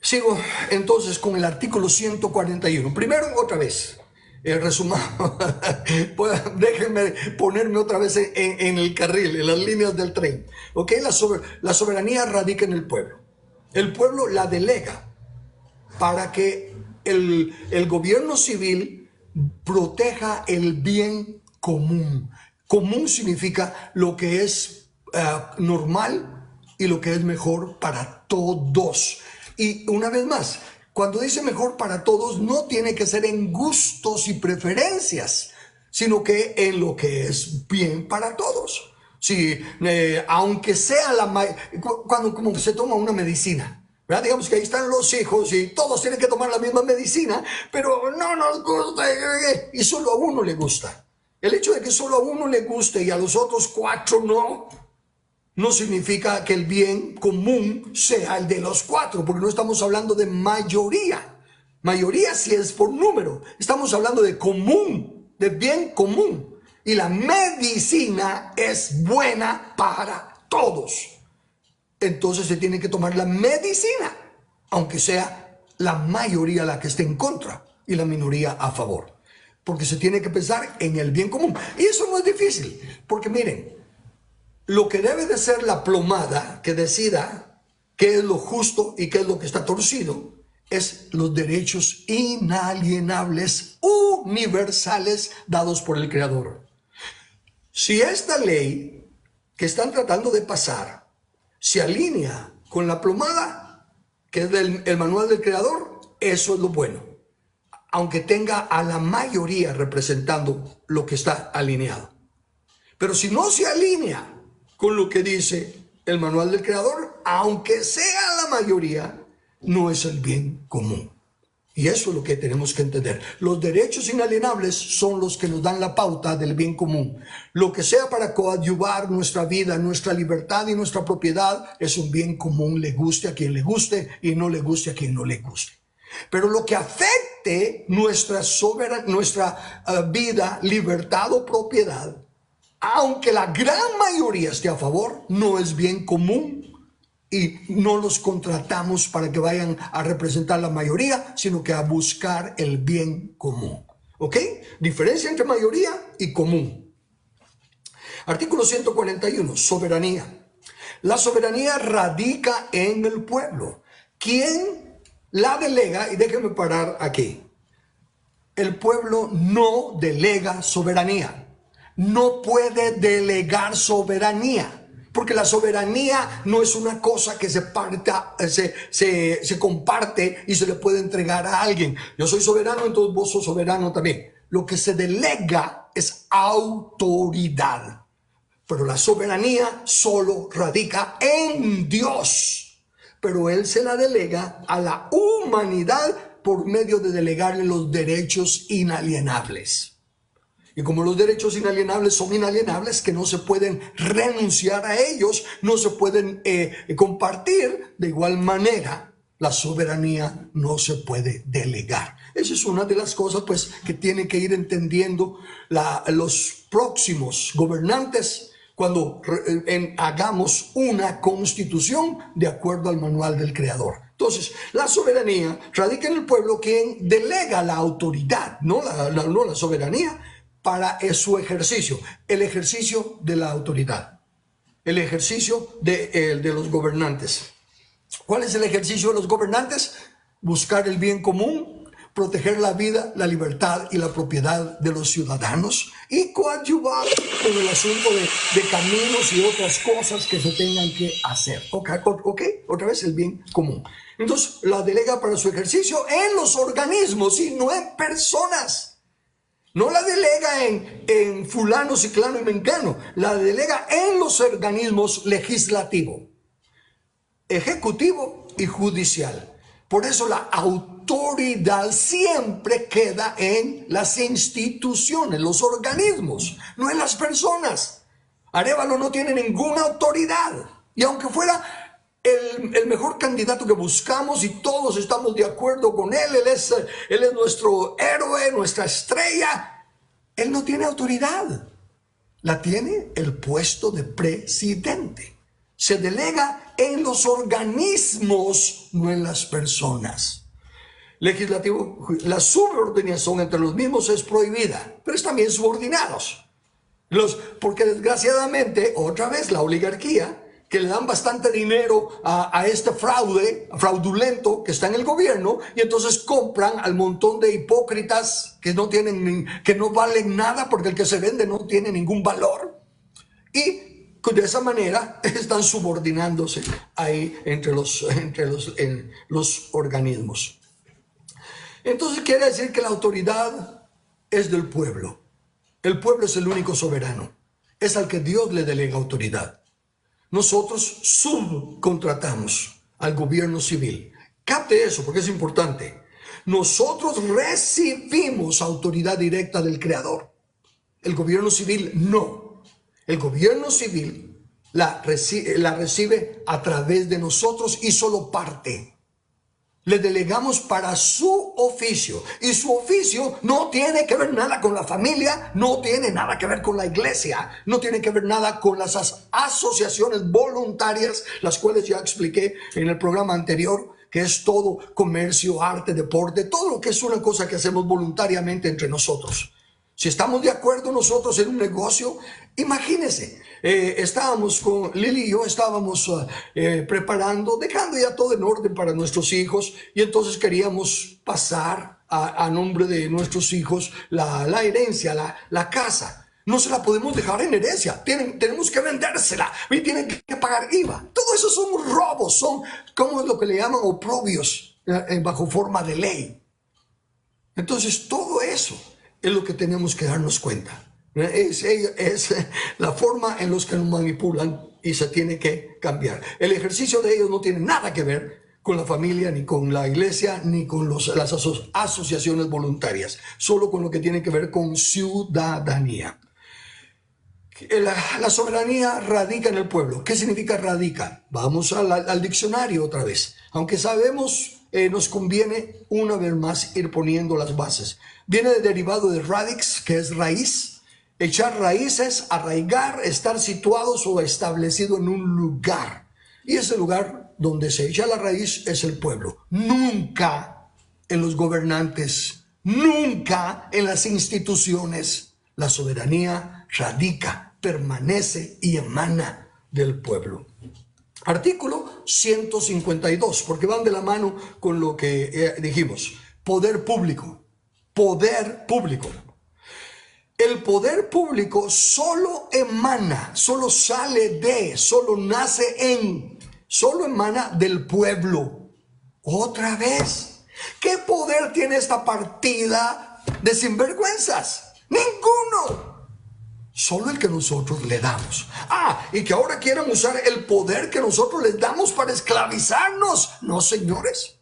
A: sigo entonces con el artículo 141. Primero, otra vez, resumado. Déjenme ponerme otra vez en el carril, en las líneas del tren. ¿Ok? La soberanía radica en el pueblo. El pueblo la delega para que el gobierno civil proteja el bien común. Común significa lo que es normal y lo que es mejor para todos. Y una vez más, cuando dice mejor para todos, no tiene que ser en gustos y preferencias, sino que en lo que es bien para todos. Sí, aunque sea cuando como se toma una medicina, ¿verdad? Digamos que ahí están los hijos y todos tienen que tomar la misma medicina, pero no nos gusta y solo a uno le gusta. El hecho de que solo a uno le guste y a los otros 4 no significa que el bien común sea el de los 4, porque no estamos hablando de mayoría. Mayoría si es por número. Estamos hablando de común, de bien común. Y la medicina es buena para todos. Entonces se tiene que tomar la medicina, aunque sea la mayoría la que esté en contra y la minoría a favor. Porque se tiene que pensar en el bien común. Y eso no es difícil, porque miren, lo que debe de ser la plomada que decida qué es lo justo y qué es lo que está torcido es los derechos inalienables, universales, dados por el Creador. Si esta ley que están tratando de pasar se alinea con la plomada, que es el manual del Creador, eso es lo bueno. Aunque tenga a la mayoría representando lo que está alineado. Pero si no se alinea con lo que dice el manual del Creador, aunque sea la mayoría, no es el bien común. Y eso es lo que tenemos que entender. Los derechos inalienables son los que nos dan la pauta del bien común. Lo que sea para coadyuvar nuestra vida, nuestra libertad y nuestra propiedad es un bien común, le guste a quien le guste y no le guste a quien no le guste. Pero lo que afecte nuestra vida, libertad o propiedad, aunque la gran mayoría esté a favor, no es bien común y no los contratamos para que vayan a representar la mayoría, sino que a buscar el bien común. ¿Ok? Diferencia entre mayoría y común. Artículo 141, soberanía. La soberanía radica en el pueblo. ¿Quién la delega? Y déjenme parar aquí. El pueblo no delega soberanía. No puede delegar soberanía, porque la soberanía no es una cosa que se comparte y se le puede entregar a alguien. Yo soy soberano, entonces vos sos soberano también. Lo que se delega es autoridad, pero la soberanía solo radica en Dios, pero Él se la delega a la humanidad por medio de delegarle los derechos inalienables. Y como los derechos inalienables son inalienables, que no se pueden renunciar a ellos, no se pueden compartir, de igual manera, la soberanía no se puede delegar. Esa es una de las cosas pues, que tienen que ir entendiendo los próximos gobernantes cuando hagamos una constitución de acuerdo al manual del Creador. Entonces, la soberanía radica en el pueblo, quien delega la autoridad, no la soberanía, para su ejercicio, el ejercicio de la autoridad, el ejercicio de los gobernantes. ¿Cuál es el ejercicio de los gobernantes? Buscar el bien común, proteger la vida, la libertad y la propiedad de los ciudadanos y coadyuvar con el asunto de caminos y otras cosas que se tengan que hacer. ¿Ok? Otra vez el bien común. Entonces, la delega para su ejercicio en los organismos y no en personas. No la delega en fulano, ciclano y mengano. La delega en los organismos legislativo, ejecutivo y judicial. Por eso la autoridad siempre queda en las instituciones, los organismos, no en las personas. Arévalo no tiene ninguna autoridad. Y aunque fuera el mejor candidato que buscamos y todos estamos de acuerdo con él es nuestro héroe, nuestra estrella, él no tiene autoridad. la tiene el puesto de presidente. Se delega en los organismos, no en las personas. Legislativo, la subordinación entre los mismos es prohibida, pero es también subordinados. Porque desgraciadamente, otra vez, la oligarquía, que le dan bastante dinero a este fraudulento que está en el gobierno, y entonces compran al montón de hipócritas que no valen nada, porque el que se vende no tiene ningún valor. Y de esa manera están subordinándose ahí entre los organismos. Entonces quiere decir que la autoridad es del pueblo. El pueblo es el único soberano. Es al que Dios le delega autoridad. Nosotros subcontratamos al gobierno civil. Capte eso porque es importante. Nosotros recibimos autoridad directa del Creador. El gobierno civil no. El gobierno civil la recibe a través de nosotros y solo parte. Le delegamos para su oficio, y su oficio no tiene que ver nada con la familia, no tiene nada que ver con la iglesia, no tiene que ver nada con las asociaciones voluntarias, las cuales ya expliqué en el programa anterior, que es todo comercio, arte, deporte, todo lo que es una cosa que hacemos voluntariamente entre nosotros. Si estamos de acuerdo nosotros en un negocio, imagínense, estábamos con Lili y yo, estábamos preparando, dejando ya todo en orden para nuestros hijos, y entonces queríamos pasar a nombre de nuestros hijos la herencia, la casa. No se la podemos dejar en herencia, tenemos que vendérsela y tienen que pagar IVA. Todo eso son robos, son como es lo que le llaman oprobios bajo forma de ley. Entonces todo eso es lo que tenemos que darnos cuenta. Es la forma en la que nos manipulan y se tiene que cambiar. El ejercicio de ellos no tiene nada que ver con la familia, ni con la iglesia, ni con las asociaciones voluntarias. Solo con lo que tiene que ver con ciudadanía. La soberanía radica en el pueblo. ¿Qué significa radica? Vamos al diccionario otra vez. Aunque sabemos, nos conviene una vez más ir poniendo las bases. Viene derivado de radix, que es raíz. Echar raíces, arraigar, estar situados o establecido en un lugar. Y ese lugar donde se echa la raíz es el pueblo. Nunca en los gobernantes, nunca en las instituciones. La soberanía radica, permanece y emana del pueblo. Artículo 152, porque van de la mano con lo que dijimos. Poder público. Poder público. El poder público solo emana, solo sale de, solo nace en, solo emana del pueblo. Otra vez, ¿qué poder tiene esta partida de sinvergüenzas? Ninguno. Solo el que nosotros le damos. Y que ahora quieran usar el poder que nosotros les damos para esclavizarnos. No, señores.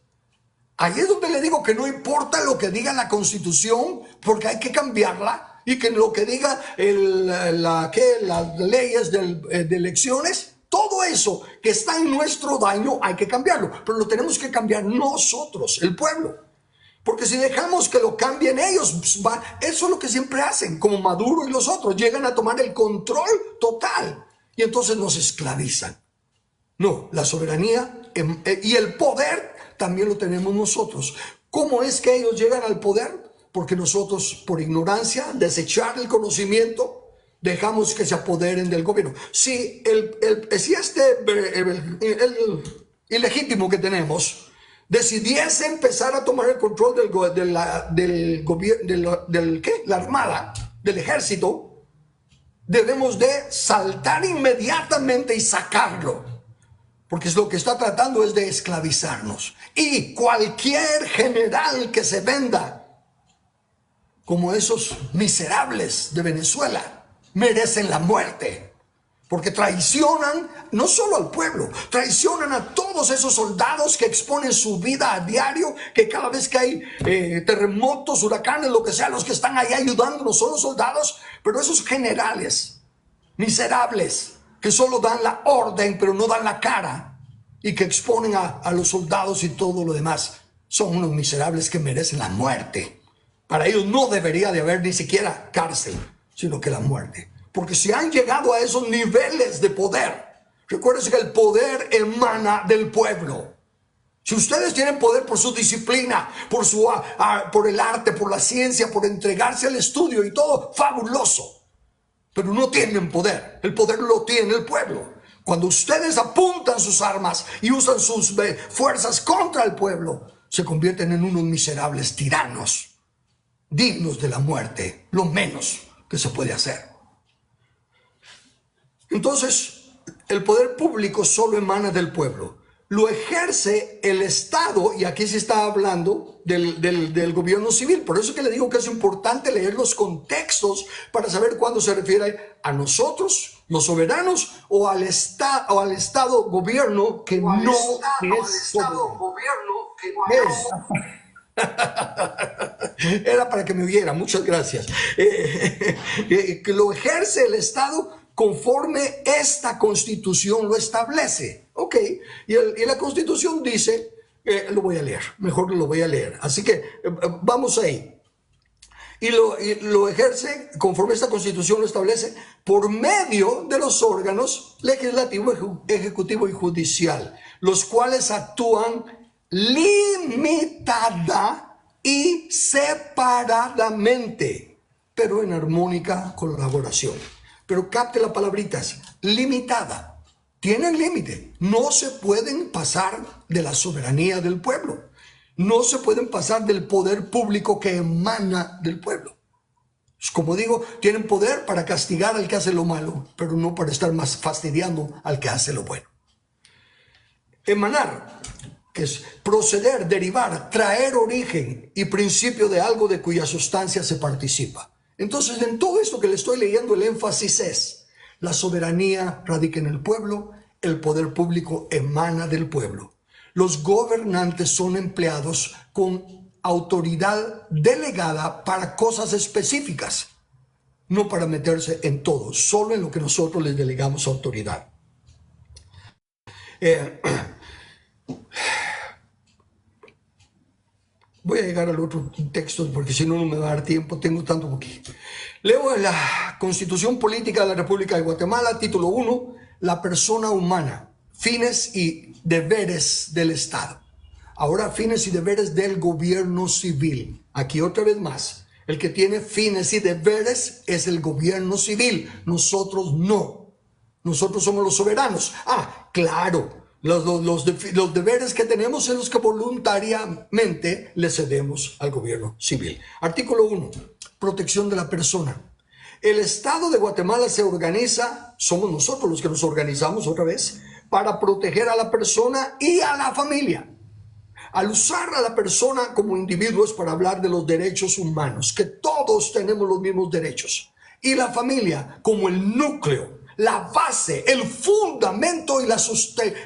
A: Ahí es donde le digo que no importa lo que diga la Constitución, porque hay que cambiarla. Y que lo que diga las leyes de elecciones, todo eso que está en nuestro daño hay que cambiarlo. Pero lo tenemos que cambiar nosotros, el pueblo. Porque si dejamos que lo cambien ellos, eso es lo que siempre hacen, como Maduro y los otros. Llegan a tomar el control total y entonces nos esclavizan. No, la soberanía y el poder también lo tenemos nosotros. ¿Cómo es que ellos llegan al poder? Porque nosotros, por ignorancia, desechar el conocimiento, dejamos que se apoderen del gobierno. Si el ilegítimo que tenemos decidiese empezar a tomar el control la armada, del ejército, debemos de saltar inmediatamente y sacarlo. Porque lo que está tratando es de esclavizarnos. Y cualquier general que se venda como esos miserables de Venezuela, merecen la muerte, porque traicionan no solo al pueblo, traicionan a todos esos soldados que exponen su vida a diario, que cada vez que hay terremotos, huracanes, lo que sea, los que están ahí ayudándonos son los soldados, pero esos generales miserables que solo dan la orden pero no dan la cara y que exponen a los soldados y todo lo demás, son unos miserables que merecen la muerte. Para ellos no debería de haber ni siquiera cárcel, sino que la muerte. porque se han llegado a esos niveles de poder. Recuérdense que el poder emana del pueblo. Si ustedes tienen poder por su disciplina, por el arte, por la ciencia, por entregarse al estudio y todo, fabuloso. Pero no tienen poder. El poder lo tiene el pueblo. Cuando ustedes apuntan sus armas y usan sus fuerzas contra el pueblo, se convierten en unos miserables tiranos, dignos de la muerte, lo menos que se puede hacer. Entonces, el poder público solo emana del pueblo. Lo ejerce el Estado, y aquí se está hablando del gobierno civil. Por eso que le digo que es importante leer los contextos para saber cuándo se refiere a nosotros, los soberanos, o al Estado gobierno que no es soberano. Era para que me oyera, muchas gracias. Que lo ejerce el Estado conforme esta Constitución lo establece. Ok, y la Constitución dice, lo voy a leer, mejor lo voy a leer. Así que vamos ahí. Y lo ejerce conforme esta Constitución lo establece por medio de los órganos legislativo, ejecutivo y judicial, los cuales actúan limitada y separadamente, pero en armónica colaboración. Pero capte la palabrita, limitada. Tienen límite. No se pueden pasar de la soberanía del pueblo. No se pueden pasar del poder público que emana del pueblo. Como digo, tienen poder para castigar al que hace lo malo, pero no para estar más fastidiando al que hace lo bueno. Emanar, que es proceder, derivar, traer origen y principio de algo de cuya sustancia se participa. Entonces, en todo esto que le estoy leyendo, el énfasis es: la soberanía radica en el pueblo, el poder público emana del pueblo. Los gobernantes son empleados con autoridad delegada para cosas específicas, no para meterse en todo, solo en lo que nosotros les delegamos autoridad. Voy a llegar al otro texto porque si no, no me va a dar tiempo, tengo tanto aquí. Leo en la Constitución Política de la República de Guatemala, título 1, la persona humana, fines y deberes del Estado. Ahora, fines y deberes del gobierno civil. Aquí otra vez más, el que tiene fines y deberes es el gobierno civil, nosotros no. Nosotros somos los soberanos. Ah, claro. Los deberes que tenemos son los que voluntariamente le cedemos al gobierno civil. Artículo 1. Protección de la persona. El Estado de Guatemala se organiza, somos nosotros los que nos organizamos otra vez, para proteger a la persona y a la familia. Al usar a la persona como individuos para hablar de los derechos humanos, que todos tenemos los mismos derechos, y la familia como el núcleo, la base, el fundamento y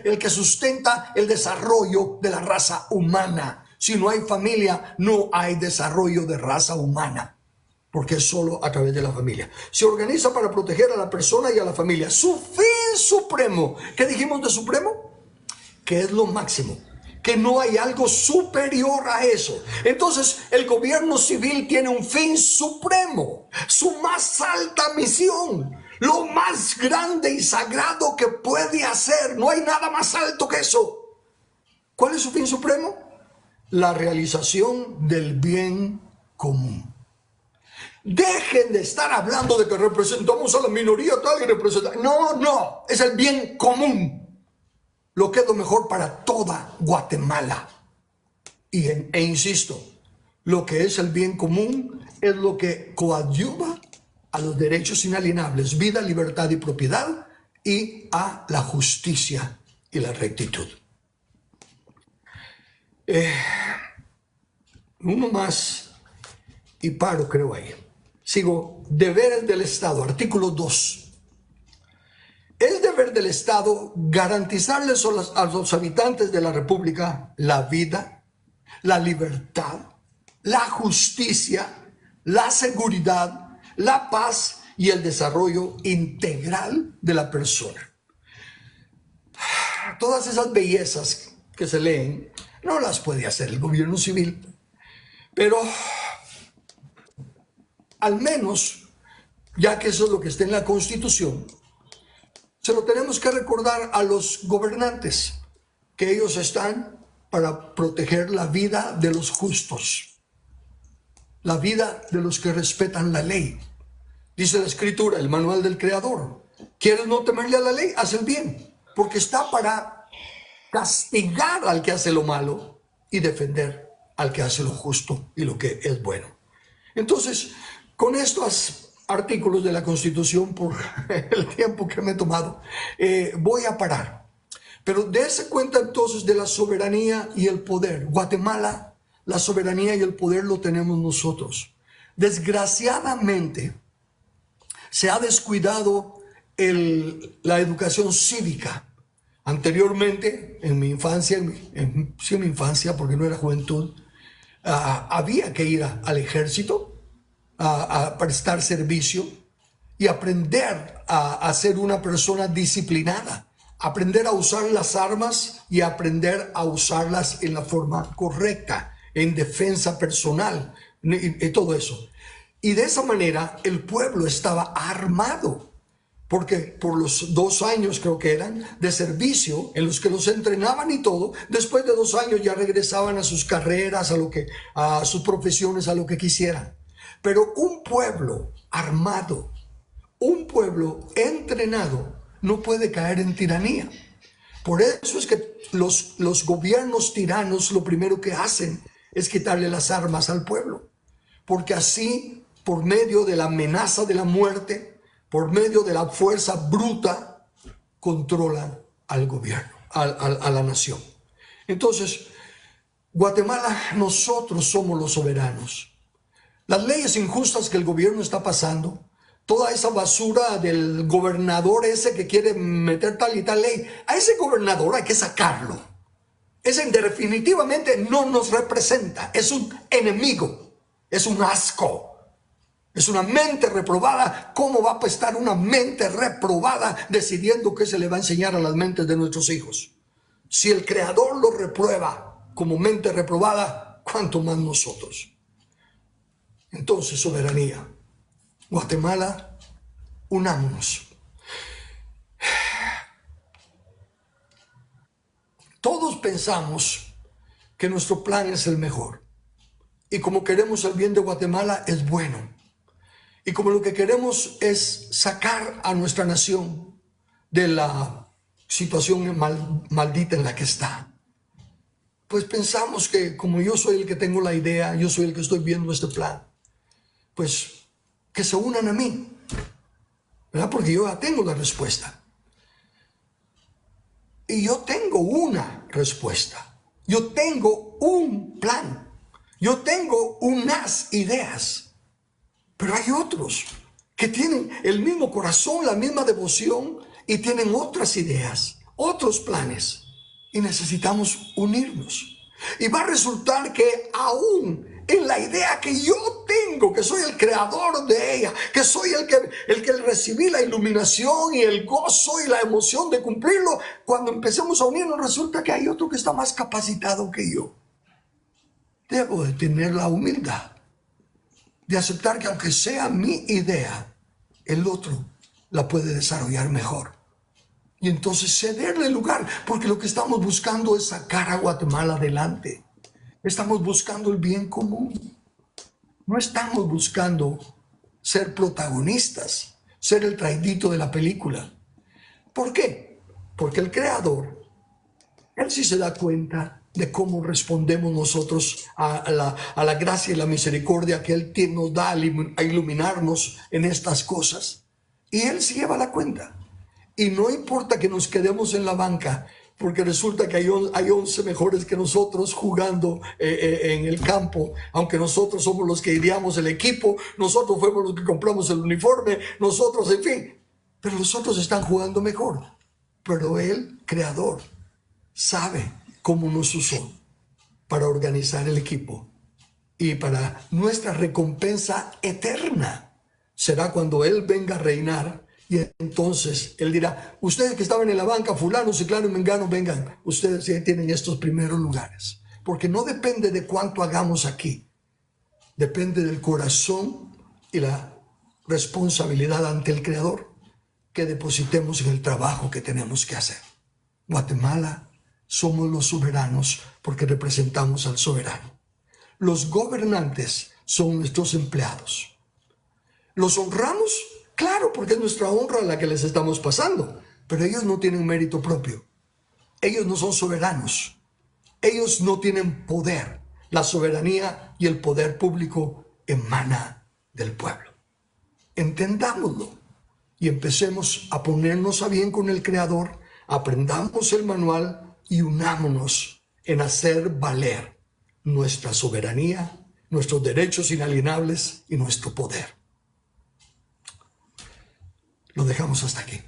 A: el que sustenta el desarrollo de la raza humana. Si no hay familia, no hay desarrollo de raza humana, porque es solo a través de la familia. Se organiza para proteger a la persona y a la familia. Su fin supremo, ¿qué dijimos de supremo? Que es lo máximo, que no hay algo superior a eso. Entonces, el gobierno civil tiene un fin supremo, su más alta misión, lo más grande y sagrado que puede hacer. No hay nada más alto que eso. ¿Cuál es su fin supremo? La realización del bien común. Dejen de estar hablando de que representamos a la minoría tal y representamos. No, es el bien común, lo que es lo mejor para toda Guatemala. E insisto, lo que es el bien común es lo que coadyuva a los derechos inalienables, vida, libertad y propiedad, y a la justicia y la rectitud. Uno más y paro, creo ahí. Sigo, deberes del Estado, artículo 2. Es deber del Estado garantizarles a los habitantes de la República la vida, la libertad, la justicia, la seguridad, la paz y el desarrollo integral de la persona. Todas esas bellezas que se leen no las puede hacer el gobierno civil, pero al menos ya que eso es lo que está en la Constitución, se lo tenemos que recordar a los gobernantes, que ellos están para proteger la vida de los justos, la vida de los que respetan la ley. Dice la Escritura, el manual del Creador: ¿quieres no temerle a la ley? Haz el bien, porque está para castigar al que hace lo malo y defender al que hace lo justo y lo que es bueno. Entonces, con estos artículos de la Constitución, por el tiempo que me he tomado, voy a parar. Pero dése cuenta entonces de la soberanía y el poder. Guatemala, la soberanía y el poder lo tenemos nosotros. Desgraciadamente, se ha descuidado la educación cívica. Anteriormente, en mi infancia, sí en mi infancia, porque no era juventud, había que ir al ejército a prestar servicio y aprender a ser una persona disciplinada, aprender a usar las armas y aprender a usarlas en la forma correcta, en defensa personal y todo eso. Y de esa manera el pueblo estaba armado, porque por los 2 años, creo que eran, de servicio, en los que los entrenaban y todo, después de 2 años ya regresaban a sus carreras, a sus profesiones, a lo que quisieran. Pero un pueblo armado, un pueblo entrenado, no puede caer en tiranía. Por eso es que los gobiernos tiranos lo primero que hacen es quitarle las armas al pueblo, porque así, por medio de la amenaza de la muerte, por medio de la fuerza bruta, controlan al gobierno, a la nación. Entonces, Guatemala, nosotros somos los soberanos. Las leyes injustas que el gobierno está pasando, toda esa basura del gobernador ese que quiere meter tal y tal ley, a ese gobernador hay que sacarlo. Ese definitivamente no nos representa, es un enemigo, es un asco. Es una mente reprobada. ¿Cómo va a estar una mente reprobada decidiendo qué se le va a enseñar a las mentes de nuestros hijos? Si el Creador lo reprueba como mente reprobada, ¿cuánto más nosotros? Entonces, soberanía. Guatemala, unámonos. Todos pensamos que nuestro plan es el mejor. Y como queremos el bien de Guatemala, es bueno. Y como lo que queremos es sacar a nuestra nación de la situación maldita en la que está, pues pensamos que como yo soy el que tengo la idea, yo soy el que estoy viendo este plan, pues que se unan a mí, ¿verdad? Porque yo ya tengo la respuesta. Y yo tengo una respuesta. Yo tengo un plan. Yo tengo unas ideas. Pero hay otros que tienen el mismo corazón, la misma devoción y tienen otras ideas, otros planes. Y necesitamos unirnos. Y va a resultar que aún en la idea que yo tengo, que soy el creador de ella, que soy el que recibí la iluminación y el gozo y la emoción de cumplirlo, cuando empecemos a unirnos resulta que hay otro que está más capacitado que yo. Debo de tener la humildad de aceptar que aunque sea mi idea, el otro la puede desarrollar mejor. Y entonces cederle lugar, porque lo que estamos buscando es sacar a Guatemala adelante. Estamos buscando el bien común. No estamos buscando ser protagonistas, ser el traidito de la película. ¿Por qué? Porque el Creador, Él sí se da cuenta de cómo respondemos nosotros a la gracia y la misericordia que Él nos da a iluminarnos en estas cosas. Y Él se lleva la cuenta. Y no importa que nos quedemos en la banca, porque resulta que hay 11 mejores que nosotros jugando en el campo, aunque nosotros somos los que ideamos el equipo, nosotros fuimos los que compramos el uniforme, nosotros, en fin. Pero los otros están jugando mejor. Pero Él, Creador, sabe cómo nos usó para organizar el equipo y para nuestra recompensa eterna. Será cuando Él venga a reinar y entonces Él dirá, ustedes que estaban en la banca, fulano, ciclano y mengano, vengan, ustedes ya tienen estos primeros lugares. Porque no depende de cuánto hagamos aquí, depende del corazón y la responsabilidad ante el Creador que depositemos en el trabajo que tenemos que hacer. Guatemala, somos los soberanos porque representamos al soberano. Los gobernantes son nuestros empleados. ¿Los honramos? Claro, porque es nuestra honra la que les estamos pasando, pero ellos no tienen mérito propio. Ellos no son soberanos. Ellos no tienen poder. La soberanía y el poder público emana del pueblo. Entendámoslo y empecemos a ponernos a bien con el Creador, aprendamos el manual y unámonos en hacer valer nuestra soberanía, nuestros derechos inalienables y nuestro poder. Lo dejamos hasta aquí.